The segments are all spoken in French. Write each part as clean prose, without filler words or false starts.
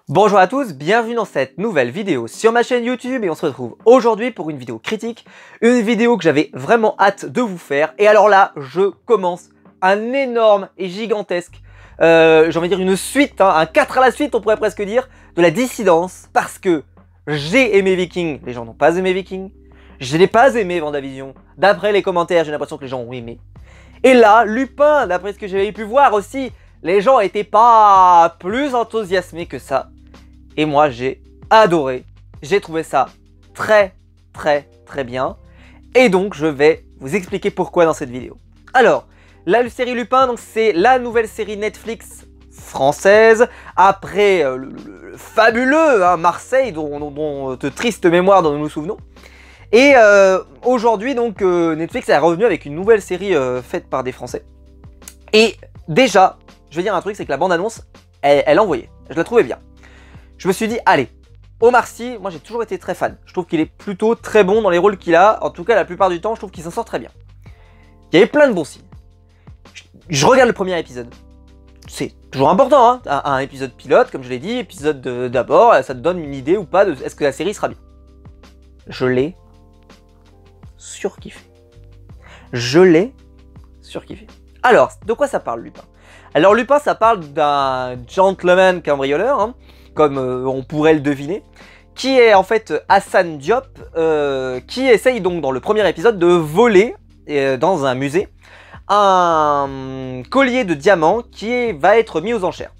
Bonjour à tous, bienvenue dans cette nouvelle vidéo sur ma chaîne YouTube et on se retrouve aujourd'hui pour une vidéo critique, une vidéo que j'avais vraiment hâte de vous faire. Et alors là, je commence un énorme et gigantesque, j'ai envie de dire une suite, un 4 à la suite on pourrait presque dire, de la dissidence parce que j'ai aimé Vikings, les gens n'ont pas aimé Vikings, je n'ai pas aimé Vendavision, d'après les commentaires j'ai l'impression que les gens ont aimé. Et là, Lupin, d'après ce que j'avais pu voir aussi, les gens n'étaient pas plus enthousiasmés que ça. Et moi, j'ai adoré. J'ai trouvé ça très bien. Et donc, je vais vous expliquer pourquoi dans cette vidéo. Alors, la série Lupin, c'est la nouvelle série Netflix française. Après le fabuleux Marseille, dont de triste mémoire dont nous nous souvenons. Et aujourd'hui, donc, Netflix est revenu avec une nouvelle série faite par des Français. Et déjà, je vais dire un truc, c'est que la bande-annonce, elle envoyait. Je la trouvais bien. Je me suis dit, allez, Omar Sy, moi j'ai toujours été très fan. Je trouve qu'il est plutôt très bon dans les rôles qu'il a. En tout cas, la plupart du temps, je trouve qu'il s'en sort très bien. Il y avait plein de bons signes. Je regarde le premier épisode. C'est toujours important, hein, un épisode pilote, comme je l'ai dit, épisode d'abord, ça te donne une idée ou pas de est-ce que la série sera bien. Je l'ai surkiffé. Je l'ai surkiffé. Alors, de quoi ça parle, Lupin? Alors, Lupin, ça parle d'un gentleman cambrioleur, hein, comme on pourrait le deviner, qui est en fait Hassan Diop, qui essaye donc dans le premier épisode de voler dans un musée un collier de diamants qui va être mis aux enchères.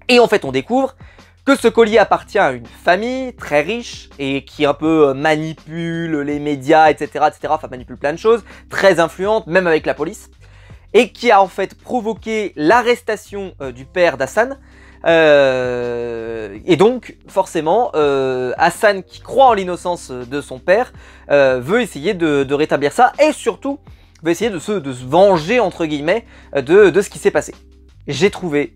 Et en fait on découvre que ce collier appartient à une famille très riche et qui un peu manipule les médias, etc., enfin manipule plein de choses, très influente, même avec la police, et qui a en fait provoqué l'arrestation du père d'Hassan. Et donc forcément Hassan, qui croit en l'innocence de son père, veut essayer de rétablir ça et surtout veut essayer de se venger entre guillemets de ce qui s'est passé. J'ai trouvé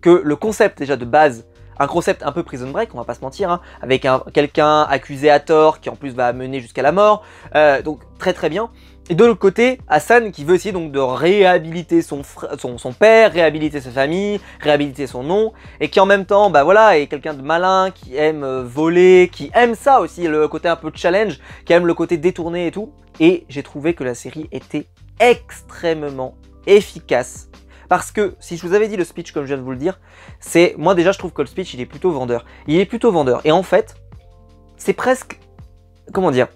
que le concept déjà de base, un concept un peu Prison Break, on va pas se mentir, hein, avec quelqu'un accusé à tort qui en plus va mener jusqu'à la mort, donc très bien. Et de l'autre côté, Hassan qui veut essayer donc de réhabiliter son père, réhabiliter sa famille, réhabiliter son nom, et qui en même temps, bah voilà, est quelqu'un de malin, qui aime voler, qui aime ça aussi, le côté un peu challenge, qui aime le côté détourné et tout. Et j'ai trouvé que la série était extrêmement efficace. Parce que, si je vous avais dit le speech comme je viens de vous le dire, c'est, moi déjà je trouve que le speech il est plutôt vendeur. Il est plutôt vendeur. Et en fait, c'est presque, comment dire,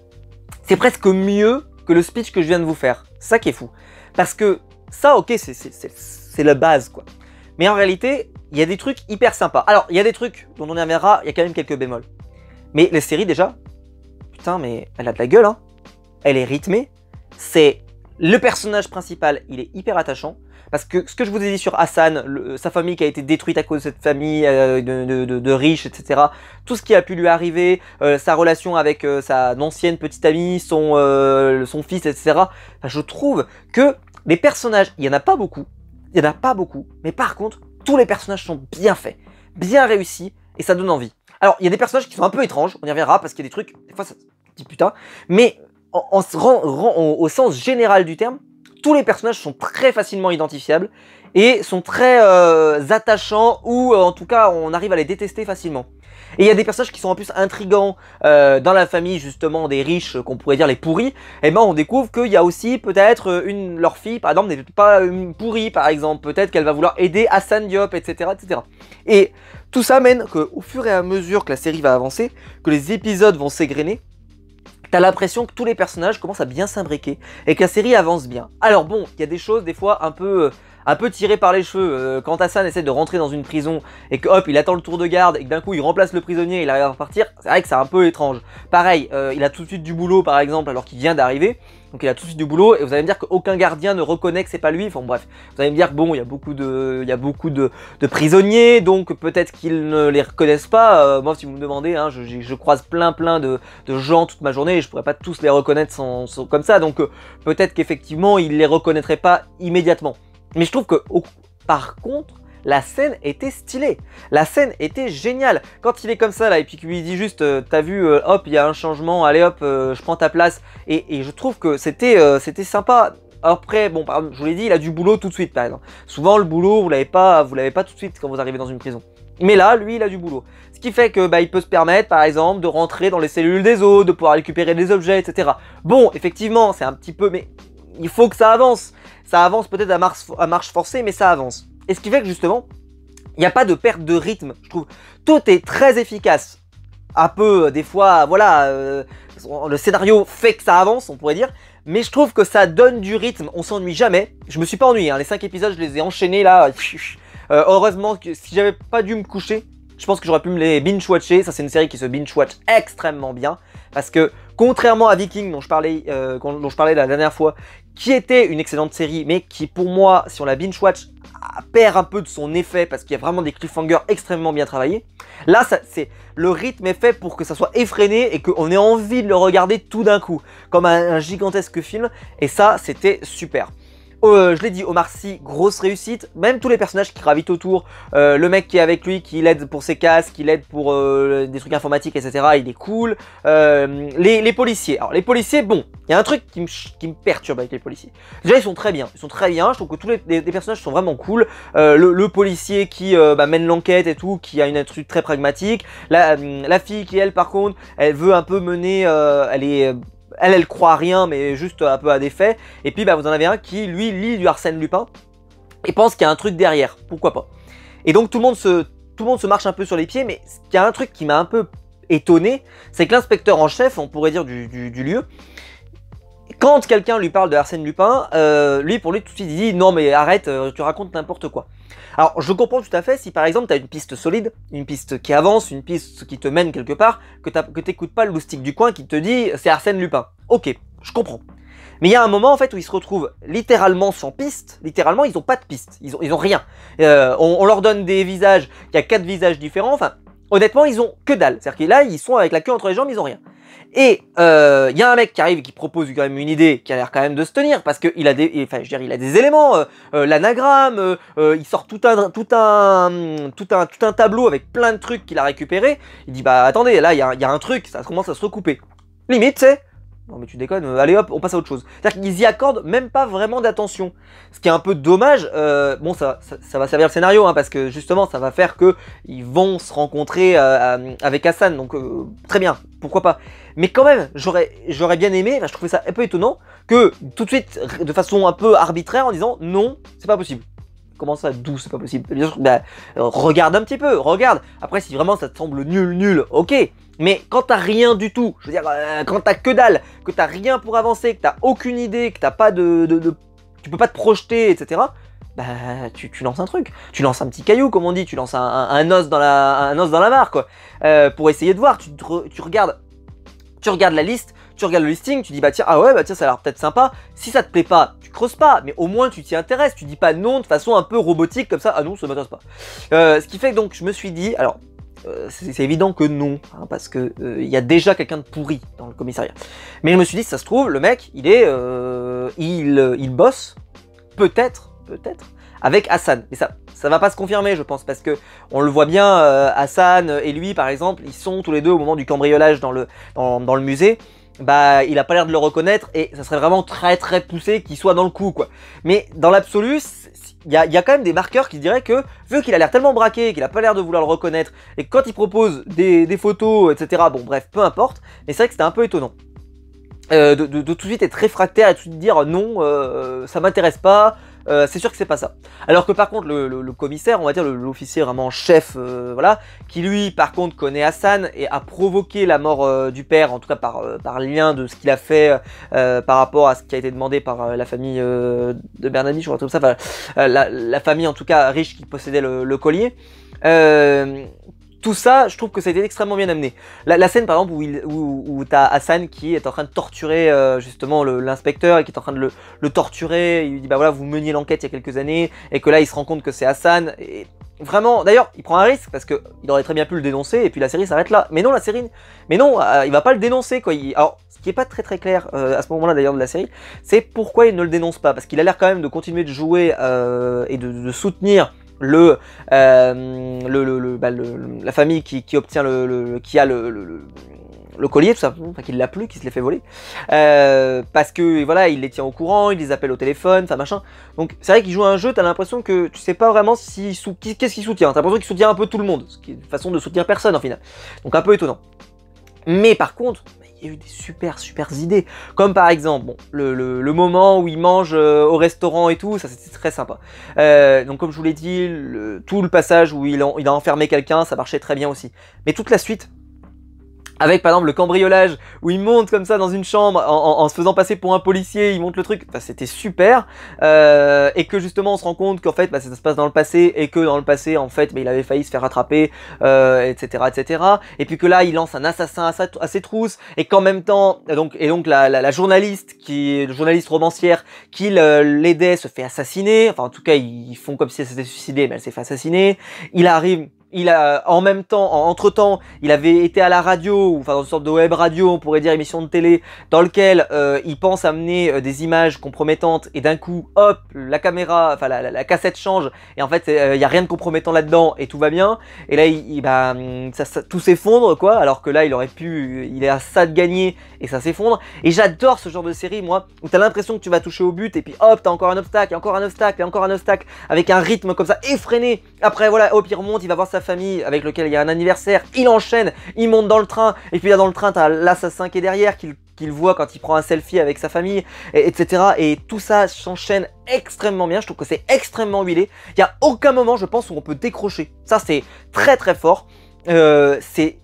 c'est presque mieux que le speech que je viens de vous faire. C'est ça qui est fou. Parce que ça, ok, c'est la base, quoi. Mais en réalité, il y a des trucs hyper sympas. Alors, il y a des trucs dont on y reviendra, il y a quand même quelques bémols. Mais la série, déjà, putain, mais elle a de la gueule, hein. Elle est rythmée. C'est le personnage principal, il est hyper attachant. Parce que ce que je vous ai dit sur Hassan, sa famille qui a été détruite à cause de cette famille de riches, etc. Tout ce qui a pu lui arriver, sa relation avec sa ancienne petite amie, son fils, etc. Enfin, je trouve que les personnages, il n'y en a pas beaucoup. Il n'y en a pas beaucoup. Mais par contre, tous les personnages sont bien faits, bien réussis, et ça donne envie. Alors, il y a des personnages qui sont un peu étranges, on y reviendra, parce qu'il y a des trucs, des fois ça dit putain, mais au sens général du terme, tous les personnages sont très facilement identifiables et sont très attachants ou en tout cas on arrive à les détester facilement. Et il y a des personnages qui sont en plus intrigants dans la famille justement des riches qu'on pourrait dire les pourris. Et ben on découvre qu'il y a aussi peut-être leur fille par exemple n'est pas une pourrie par exemple. Peut-être qu'elle va vouloir aider Hassan Diop, etc. Et tout ça mène qu'au fur et à mesure que la série va avancer, que les épisodes vont s'égrener, t'as l'impression que tous les personnages commencent à bien s'imbriquer et que la série avance bien. Alors bon, il y a des choses des fois un peu tirées par les cheveux. Quand Hassan essaie de rentrer dans une prison et que hop, il attend le tour de garde et que d'un coup il remplace le prisonnier et il arrive à repartir, c'est vrai que c'est un peu étrange. Pareil, il a tout de suite du boulot par exemple alors qu'il vient d'arriver. Donc il a tout de suite du boulot et vous allez me dire qu'aucun gardien ne reconnaît que c'est pas lui. Enfin bref, vous allez me dire que bon, il y a beaucoup de prisonniers, donc peut-être qu'ils ne les reconnaissent pas. Moi, si vous me demandez, hein, je croise plein de gens toute ma journée et je pourrais pas tous les reconnaître comme ça. Donc peut-être qu'effectivement, ils les reconnaîtraient pas immédiatement. Mais je trouve que par contre, la scène était stylée, la scène était géniale. Quand il est comme ça là et puis qu'il lui dit juste t'as vu hop il y a un changement, allez hop je prends ta place et je trouve que c'était sympa. Après bon par exemple, je vous l'ai dit, il a du boulot tout de suite par exemple. Souvent le boulot vous l'avez pas tout de suite quand vous arrivez dans une prison. Mais là, lui, il a du boulot. Ce qui fait que il peut se permettre, par exemple, de rentrer dans les cellules des autres, de pouvoir récupérer des objets, etc. Bon, effectivement, c'est un petit peu... Mais il faut que ça avance. Ça avance peut-être à marche forcée, mais ça avance. Et ce qui fait que, justement, il n'y a pas de perte de rythme, je trouve. Tout est très efficace. Un peu, des fois, voilà, le scénario fait que ça avance, on pourrait dire. Mais je trouve que ça donne du rythme, on s'ennuie jamais. Je me suis pas ennuyé, hein. Les 5 épisodes, je les ai enchaînés là. Heureusement que si j'avais pas dû me coucher, je pense que j'aurais pu me les binge-watcher. Ça, c'est une série qui se binge-watch extrêmement bien. Parce que, contrairement à Viking, dont je parlais la dernière fois, qui était une excellente série, mais qui, pour moi, si on la binge-watch, perd un peu de son effet parce qu'il y a vraiment des cliffhangers extrêmement bien travaillés. Là, le rythme est fait pour que ça soit effréné et qu'on ait envie de le regarder tout d'un coup, comme un gigantesque film. Et ça, c'était super. Je l'ai dit, Omar Sy, grosse réussite. Même tous les personnages qui gravitent autour, le mec qui est avec lui, qui l'aide pour ses casques, qui l'aide pour des trucs informatiques, etc. Il est cool. Les policiers. Alors les policiers, bon, il y a un truc qui me perturbe avec les policiers. Déjà, ils sont très bien. Ils sont très bien. Je trouve que tous les personnages sont vraiment cool. Le policier qui mène l'enquête et tout, qui a une attitude très pragmatique. La fille qui, elle, par contre, elle veut un peu mener... Elle croit à rien, mais juste un peu à des faits. Et puis, vous en avez un qui, lui, lit du Arsène Lupin et pense qu'il y a un truc derrière. Pourquoi pas? Et donc, tout le monde se marche un peu sur les pieds, mais il y a un truc qui m'a un peu étonné, c'est que l'inspecteur en chef, on pourrait dire du lieu, quand quelqu'un lui parle de Arsène Lupin, lui, pour lui, tout de suite, il dit « Non, mais arrête, tu racontes n'importe quoi ». Alors, je comprends tout à fait si, par exemple, tu as une piste solide, une piste qui avance, une piste qui te mène quelque part, que t'écoutes pas le loustic du coin qui te dit « C'est Arsène Lupin ». Ok, je comprends. Mais il y a un moment, en fait, où ils se retrouvent littéralement sans piste. Littéralement, ils ont pas de piste. Ils ont rien. On leur donne des visages, il y a 4 visages différents. Enfin, honnêtement, ils ont que dalle. C'est-à-dire que là, ils sont avec la queue entre les jambes, ils ont rien. Et il y a un mec qui arrive et qui propose quand même une idée qui a l'air quand même de se tenir parce qu'il a des, enfin je veux dire, il a des éléments, l'anagramme, il sort tout un tableau avec plein de trucs qu'il a récupéré. Il dit bah attendez, là il y a un truc, ça commence à se recouper. Limite c'est non mais tu déconnes, allez hop, on passe à autre chose. C'est-à-dire qu'ils y accordent même pas vraiment d'attention. Ce qui est un peu dommage, bon ça va servir le scénario, hein, parce que justement ça va faire que ils vont se rencontrer avec Hassan, donc très bien, pourquoi pas. Mais quand même, j'aurais bien aimé, je trouvais ça un peu étonnant, que tout de suite, de façon un peu arbitraire, en disant non, c'est pas possible. Comment ça, d'où c'est pas possible? Bien sûr, regarde un petit peu, regarde. Après, si vraiment ça te semble nul, ok. Mais quand t'as rien du tout, je veux dire, quand t'as que dalle, que t'as rien pour avancer, que t'as aucune idée, que t'as pas tu peux pas te projeter, etc. Tu lances un truc. Tu lances un petit caillou, comme on dit, tu lances un os dans la mare, quoi. Pour essayer de voir, tu regardes la liste, tu regardes le listing, tu dis bah tiens, ah ouais, bah tiens, ça a l'air peut-être sympa. Si ça te plaît pas, tu creuses pas, mais au moins tu t'y intéresses, tu dis pas non de façon un peu robotique comme ça, ah non, ça m'intéresse pas. Ce qui fait que donc je me suis dit, alors c'est évident que non, hein, parce que il y a déjà quelqu'un de pourri dans le commissariat. Mais je me suis dit, ça se trouve, le mec, il bosse, peut-être, avec Hassan. Mais ça va pas se confirmer, je pense, parce que on le voit bien, Hassan et lui, par exemple, ils sont tous les deux au moment du cambriolage dans le musée. Bah, il a pas l'air de le reconnaître et ça serait vraiment très poussé qu'il soit dans le coup, quoi. Mais dans l'absolu, il y a quand même des marqueurs qui diraient que, vu qu'il a l'air tellement braqué, qu'il a pas l'air de vouloir le reconnaître, et que quand il propose des photos, etc., bon bref, peu importe, mais c'est vrai que c'était un peu étonnant. De tout de suite être réfractaire et de tout de suite dire non, ça m'intéresse pas, c'est sûr que c'est pas ça. Alors que par contre le commissaire, on va dire l'officier vraiment chef, voilà, qui lui par contre connaît Hassan et a provoqué la mort du père, en tout cas par lien de ce qu'il a fait par rapport à ce qui a été demandé par la famille de Bernadi, je crois comme ça, enfin, la famille en tout cas riche qui possédait le collier. Tout ça, je trouve que ça a été extrêmement bien amené. La scène par exemple où t'as Hassan qui est en train de torturer justement l'inspecteur et qui est en train de le torturer, il dit bah voilà, vous meniez l'enquête il y a quelques années, et que là il se rend compte que c'est Hassan, et vraiment, d'ailleurs il prend un risque parce que il aurait très bien pu le dénoncer et puis la série s'arrête là. Mais non, il va pas le dénoncer, quoi. Alors, ce qui est pas très clair à ce moment-là d'ailleurs de la série, c'est pourquoi il ne le dénonce pas, parce qu'il a l'air quand même de continuer de jouer et de soutenir la famille qui obtient le collier tout simplement, enfin qu'il l'a plus, qu'il se l'est fait voler, parce que voilà, il les tient au courant, il les appelle au téléphone, enfin machin. Donc c'est vrai qu'il joue à un jeu, t'as l'impression que tu sais pas vraiment qu'est-ce qu'il soutient, t'as l'impression qu'il soutient un peu tout le monde, ce qui est une façon de soutenir personne en final. Donc un peu étonnant. Mais par contre, il y a eu des super idées, comme par exemple bon, le moment où il mange au restaurant et tout, ça c'était très sympa. Donc comme je vous l'ai dit, tout le passage où il a enfermé quelqu'un, ça marchait très bien aussi. Mais toute la suite, avec par exemple le cambriolage où il monte comme ça dans une chambre en se faisant passer pour un policier, il monte le truc, bah, c'était super. Et que justement on se rend compte qu'en fait bah, ça se passe dans le passé et que dans le passé en fait bah, il avait failli se faire rattraper, etc. Et puis que là il lance un assassin à ses trousses et qu'en même temps donc la journaliste journaliste romancière qui l'aidait se fait assassiner. Enfin en tout cas ils font comme si elle s'était suicidée mais elle s'est fait assassiner. En même temps, entre-temps, il avait été à la radio, enfin dans une sorte de web radio, on pourrait dire émission de télé, dans lequel il pense amener des images compromettantes et d'un coup, hop, la caméra, enfin la cassette change et en fait il y a rien de compromettant là-dedans et tout va bien. Et là, tout s'effondre quoi, alors que là il est à ça de gagner et ça s'effondre. Et j'adore ce genre de série moi, où t'as l'impression que tu vas toucher au but et puis hop, t'as encore un obstacle, et encore un obstacle, et encore un obstacle, avec un rythme comme ça effréné. Après voilà, hop, il remonte, il va voir sa famille avec lequel il y a un anniversaire, il enchaîne, il monte dans le train, et puis là dans le train t'as l'assassin qui est derrière, qu'il voit quand il prend un selfie avec sa famille, etc. Et tout ça s'enchaîne extrêmement bien, je trouve que c'est extrêmement huilé, il n'y a aucun moment je pense où on peut décrocher, ça c'est très fort, c'est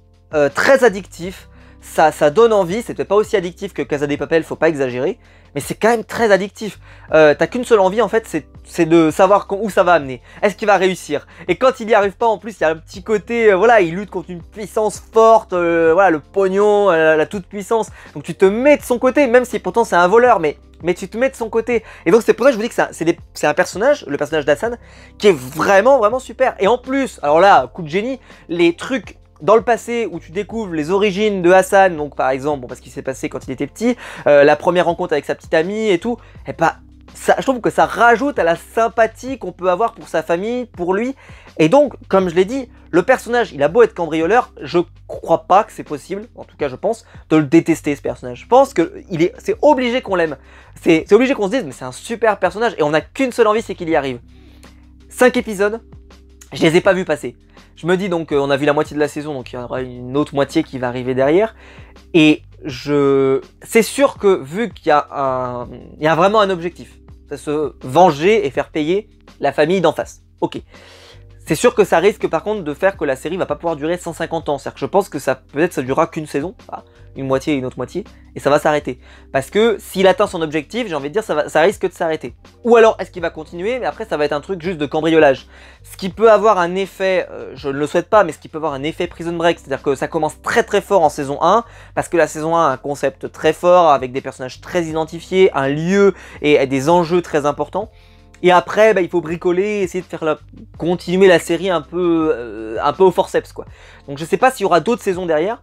très addictif, ça donne envie, c'est peut-être pas aussi addictif que Casa de Papel, faut pas exagérer, mais c'est quand même très addictif. T'as qu'une seule envie en fait, c'est de savoir où ça va amener. Est-ce qu'il va réussir? Et quand il n'y arrive pas, en plus il y a un petit côté, voilà, il lutte contre une puissance forte, voilà, le pognon, la toute puissance. Donc tu te mets de son côté, même si pourtant c'est un voleur, mais tu te mets de son côté. Et donc c'est pour ça que je vous dis que c'est un personnage, le personnage d'Hassan, qui est vraiment super. Et en plus, alors là, coup de génie, les trucs dans le passé où tu découvres les origines de Hassan, donc par exemple, bon, parce qu'il s'est passé quand il était petit, la première rencontre avec sa petite amie et tout, et bah, je trouve que ça rajoute à la sympathie qu'on peut avoir pour sa famille, pour lui. Et donc, comme je l'ai dit, le personnage, il a beau être cambrioleur, je crois pas que c'est possible, en tout cas je pense, de le détester ce personnage. Je pense que c'est obligé qu'on l'aime. C'est obligé qu'on se dise, mais c'est un super personnage, et on n'a qu'une seule envie, c'est qu'il y arrive. 5 épisodes, je les ai pas vus passer. Je me dis donc, on a vu la moitié de la saison, donc il y aura une autre moitié qui va arriver derrière. Et c'est sûr que vu qu'il y a vraiment un objectif, c'est se venger et faire payer la famille d'en face. Ok. C'est sûr que ça risque par contre de faire que la série va pas pouvoir durer 150 ans. C'est-à-dire que je pense que peut-être ça durera qu'une saison, enfin, une moitié et une autre moitié, et ça va s'arrêter. Parce que s'il atteint son objectif, j'ai envie de dire, ça risque de s'arrêter. Ou alors, est-ce qu'il va continuer, mais après ça va être un truc juste de cambriolage. Ce qui peut avoir un effet, je ne le souhaite pas, mais ce qui peut avoir un effet Prison Break, c'est-à-dire que ça commence très fort en saison 1, parce que la saison 1 a un concept très fort, avec des personnages très identifiés, un lieu et des enjeux très importants. Et après, bah, il faut bricoler, essayer de faire continuer la série un peu au forceps, quoi. Donc je sais pas s'il y aura d'autres saisons derrière,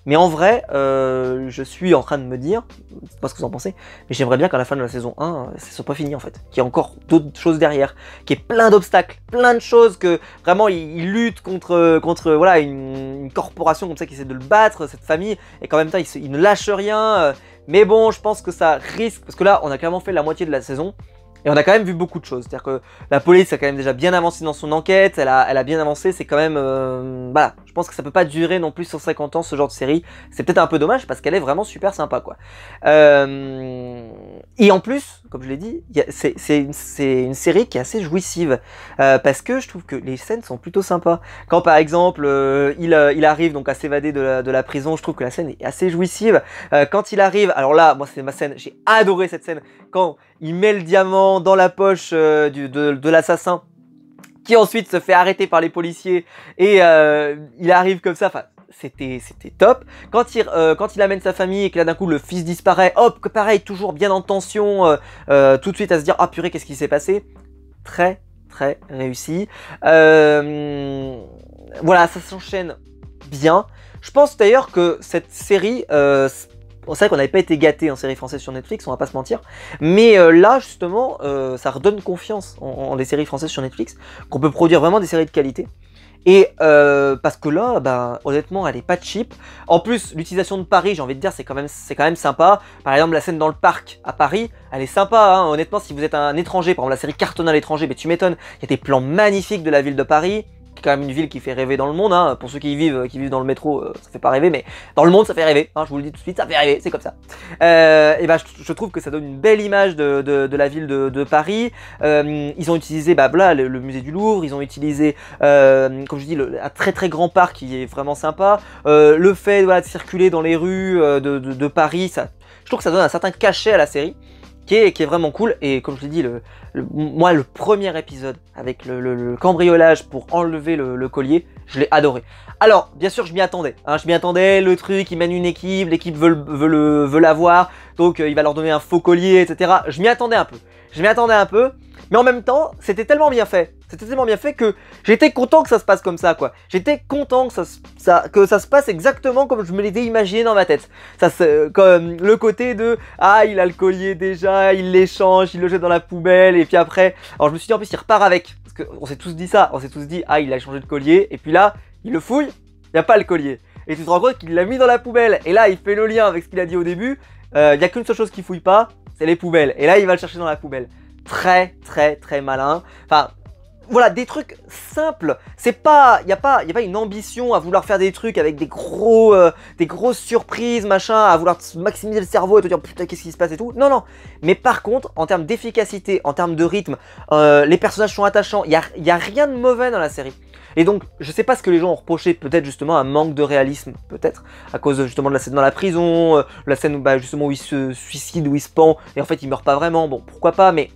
mais en vrai, je suis en train de me dire, je sais pas ce que vous en pensez, mais j'aimerais bien qu'à la fin de la saison 1, ça soit pas fini en fait, qu'il y ait encore d'autres choses derrière, qu'il y ait plein d'obstacles, plein de choses, que vraiment il lutte contre voilà, une corporation comme ça qui essaie de le battre, cette famille, et qu'en même temps il ne lâche rien, mais bon, je pense que ça risque, parce que là, on a clairement fait la moitié de la saison, et on a quand même vu beaucoup de choses, c'est-à-dire que la police a quand même déjà bien avancé dans son enquête, elle a bien avancé, c'est quand même... voilà, je pense que ça peut pas durer non plus 150 ans ce genre de série, c'est peut-être un peu dommage parce qu'elle est vraiment super sympa quoi. Et en plus, comme je l'ai dit, c'est une série qui est assez jouissive, parce que je trouve que les scènes sont plutôt sympas. Quand par exemple, il arrive donc à s'évader de la prison, je trouve que la scène est assez jouissive. Quand il arrive, alors là, moi c'est ma scène, j'ai adoré cette scène, quand il met le diamant dans la poche de l'assassin, qui ensuite se fait arrêter par les policiers, et il arrive comme ça, enfin, c'était top. Quand il amène sa famille et que là d'un coup le fils disparaît, hop, pareil, toujours bien en tension, tout de suite à se dire, ah purée, qu'est-ce qui s'est passé? Très réussi. Voilà, ça s'enchaîne bien. Je pense d'ailleurs que cette série... c'est vrai qu'on n'avait pas été gâté en série française sur Netflix, on va pas se mentir. Mais là, justement, ça redonne confiance en des séries françaises sur Netflix, qu'on peut produire vraiment des séries de qualité. Et parce que là, ben, honnêtement, elle est pas cheap. En plus, l'utilisation de Paris, j'ai envie de dire, c'est quand même sympa. Par exemple, la scène dans le parc à Paris, elle est sympa. Hein. Honnêtement, si vous êtes un étranger, par exemple, la série cartonne à l'étranger, mais tu m'étonnes, il y a des plans magnifiques de la ville de Paris. Qui est quand même une ville qui fait rêver dans le monde. Hein. Pour ceux qui vivent dans le métro, ça fait pas rêver, mais dans le monde, ça fait rêver. Hein. Je vous le dis tout de suite, ça fait rêver, c'est comme ça. Et ben, je trouve que ça donne une belle image de la ville de Paris. Ils ont utilisé là, le musée du Louvre, ils ont utilisé, comme je dis, un très très grand parc qui est vraiment sympa. Le fait voilà, de circuler dans les rues de Paris, je trouve que ça donne un certain cachet à la série. Qui est vraiment cool, et comme je l'ai dit, moi le premier épisode avec le cambriolage pour enlever le collier, je l'ai adoré. Alors bien sûr je m'y attendais, hein, le truc, il mène une équipe, l'équipe veut l'avoir, donc il va leur donner un faux collier, etc. Je m'y attendais un peu, mais en même temps c'était tellement bien fait, que j'étais content que ça se passe comme ça, quoi. J'étais content que ça se passe exactement comme je me l'étais imaginé dans ma tête. Comme le côté de ah il a le collier déjà, il l'échange, il le jette dans la poubelle, et puis après, alors je me suis dit en plus il repart avec, parce qu'on s'est tous dit ça, ah il a changé de collier, et puis là il le fouille, il n'y a pas le collier, et tu te rends compte qu'il l'a mis dans la poubelle, et là il fait le lien avec ce qu'il a dit au début, il n'y a qu'une seule chose qu'il fouille pas, c'est les poubelles, et là il va le chercher dans la poubelle. Très très très malin. Enfin voilà, des trucs simples. C'est pas, y a pas une ambition à vouloir faire des trucs avec des grosses surprises, machin, à vouloir maximiser le cerveau et te dire putain qu'est-ce qui se passe et tout. Non non. Mais par contre, en termes d'efficacité, en termes de rythme, les personnages sont attachants. Il y a rien de mauvais dans la série. Et donc, je sais pas ce que les gens ont reproché, peut-être justement un manque de réalisme, peut-être, à cause justement de la scène dans la prison, la scène où, justement où il se suicide, où il se pend, et en fait il meurt pas vraiment, bon pourquoi pas, mais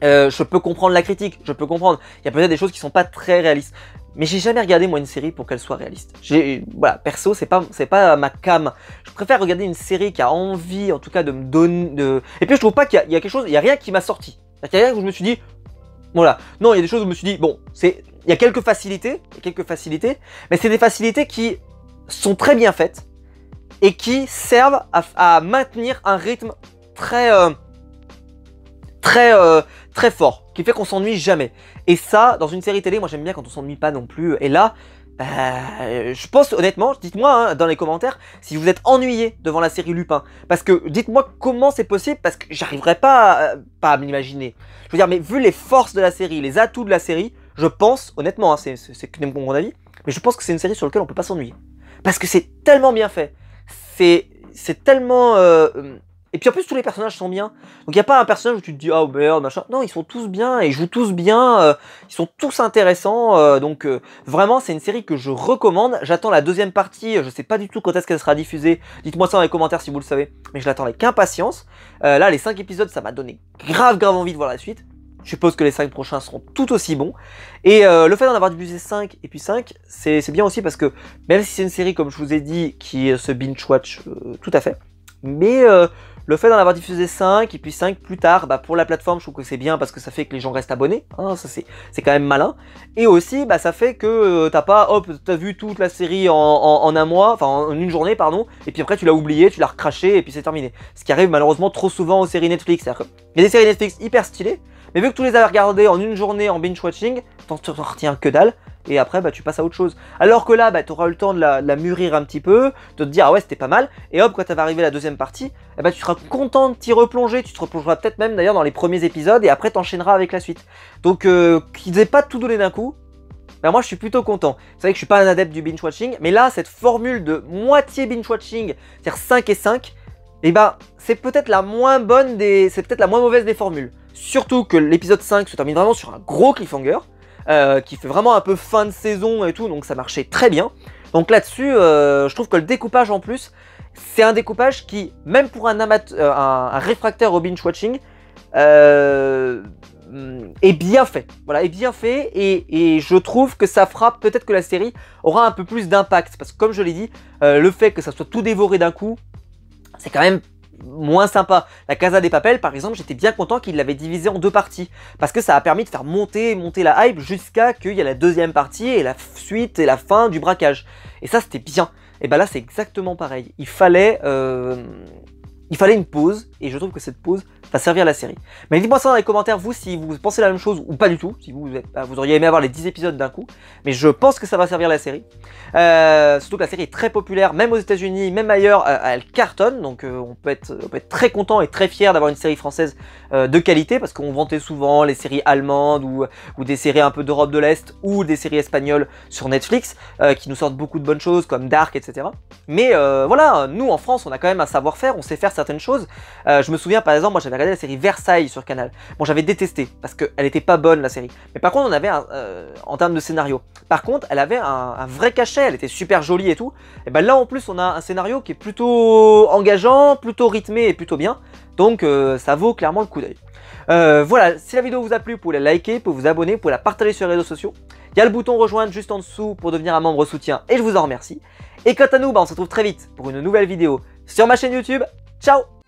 je peux comprendre la critique, je peux comprendre, il y a peut-être des choses qui sont pas très réalistes, mais j'ai jamais regardé moi une série pour qu'elle soit réaliste. Voilà, perso c'est pas ma cam, je préfère regarder une série qui a envie en tout cas de me donner, et puis je trouve pas qu'il y a quelque chose, il y a rien qui m'a sorti, il y a rien où je me suis dit, voilà, non il y a des choses où je me suis dit, bon, il y a quelques facilités, mais c'est des facilités qui sont très bien faites, et qui servent à maintenir un rythme très fort, qui fait qu'on s'ennuie jamais. Et ça, dans une série télé, moi j'aime bien quand on s'ennuie pas non plus. Et là, je pense honnêtement, dites-moi hein, dans les commentaires si vous êtes ennuyé devant la série Lupin. Parce que dites-moi comment c'est possible, parce que j'arriverai pas à me l'imaginer. Je veux dire, mais vu les forces de la série, les atouts de la série, je pense, honnêtement, hein, c'est que mon avis, mais je pense que c'est une série sur laquelle on peut pas s'ennuyer. Parce que c'est tellement bien fait. C'est tellement... Et puis en plus tous les personnages sont bien. Donc il n'y a pas un personnage où tu te dis oh merde machin. Non, ils sont tous bien et ils jouent tous bien. Ils sont tous intéressants. Donc vraiment c'est une série que je recommande. J'attends la deuxième partie. Je sais pas du tout quand est-ce qu'elle sera diffusée. Dites-moi ça dans les commentaires si vous le savez. Mais je l'attends avec impatience. Là les 5 épisodes ça m'a donné grave envie de voir la suite. Je suppose que les 5 prochains seront tout aussi bons. Et le fait d'en avoir diffusé 5 et puis 5, c'est bien aussi parce que même si c'est une série comme je vous ai dit qui se binge-watch tout à fait. Mais le fait d'en avoir diffusé 5 et puis 5 plus tard, pour la plateforme, je trouve que c'est bien parce que ça fait que les gens restent abonnés. Hein, ça c'est quand même malin. Et aussi, ça fait que t'as vu toute la série en un mois, enfin en une journée, pardon, et puis après tu l'as oublié, tu l'as recraché et puis c'est terminé. Ce qui arrive malheureusement trop souvent aux séries Netflix. C'est-à-dire qu'il y a des séries Netflix hyper stylées, mais vu que tu les as regardées en une journée en binge-watching, t'en retiens que dalle. Et après tu passes à autre chose. Alors que là tu auras eu le temps de la mûrir un petit peu, de te dire ah ouais c'était pas mal, et hop quand ça va arriver la deuxième partie, tu seras content de t'y replonger, tu te replongeras peut-être même d'ailleurs dans les premiers épisodes et après t'enchaîneras avec la suite. Donc qu'ils aient pas tout donné d'un coup, moi je suis plutôt content. C'est vrai que je suis pas un adepte du binge watching, mais là cette formule de moitié binge watching, c'est-à-dire 5 et 5, c'est peut-être la moins bonne c'est peut-être la moins mauvaise des formules. Surtout que l'épisode 5 se termine vraiment sur un gros cliffhanger. Qui fait vraiment un peu fin de saison et tout, donc ça marchait très bien. Donc là-dessus, je trouve que le découpage en plus, c'est un découpage qui, même pour un réfractaire au binge-watching, est bien fait. Voilà, est bien fait et je trouve que ça fera peut-être que la série aura un peu plus d'impact. Parce que comme je l'ai dit, le fait que ça soit tout dévoré d'un coup, c'est quand même moins sympa. La Casa des Papel par exemple, j'étais bien content qu'il l'avait divisé en 2 parties parce que ça a permis de faire monter la hype jusqu'à qu'il y ait la deuxième partie et la suite et la fin du braquage, et ça c'était bien. Et là c'est exactement pareil, il fallait Il fallait une pause, et je trouve que cette pause va servir la série. Mais dites-moi ça dans les commentaires, vous, si vous pensez la même chose ou pas du tout, si vous auriez aimé avoir les 10 épisodes d'un coup, mais je pense que ça va servir la série. Surtout que la série est très populaire, même aux États-Unis, même ailleurs, elle cartonne, donc on peut être très content et très fier d'avoir une série française de qualité, parce qu'on vantait souvent les séries allemandes ou des séries un peu d'Europe de l'Est ou des séries espagnoles sur Netflix, qui nous sortent beaucoup de bonnes choses comme Dark, etc. Mais voilà, nous en France, on a quand même un savoir-faire, on sait faire certaines choses. Je me souviens par exemple, moi j'avais regardé la série Versailles sur Canal. Bon, j'avais détesté parce qu'elle était pas bonne la série. Mais par contre, on avait en termes de scénario. Par contre, elle avait un vrai cachet, elle était super jolie et tout. Et ben là en plus, on a un scénario qui est plutôt engageant, plutôt rythmé et plutôt bien. Donc ça vaut clairement le coup d'œil. Voilà, si la vidéo vous a plu, vous pouvez la liker, vous pouvez vous abonner, vous pouvez la partager sur les réseaux sociaux. Il y a le bouton rejoindre juste en dessous pour devenir un membre soutien et je vous en remercie. Et quant à nous, on se retrouve très vite pour une nouvelle vidéo sur ma chaîne YouTube. Ciao!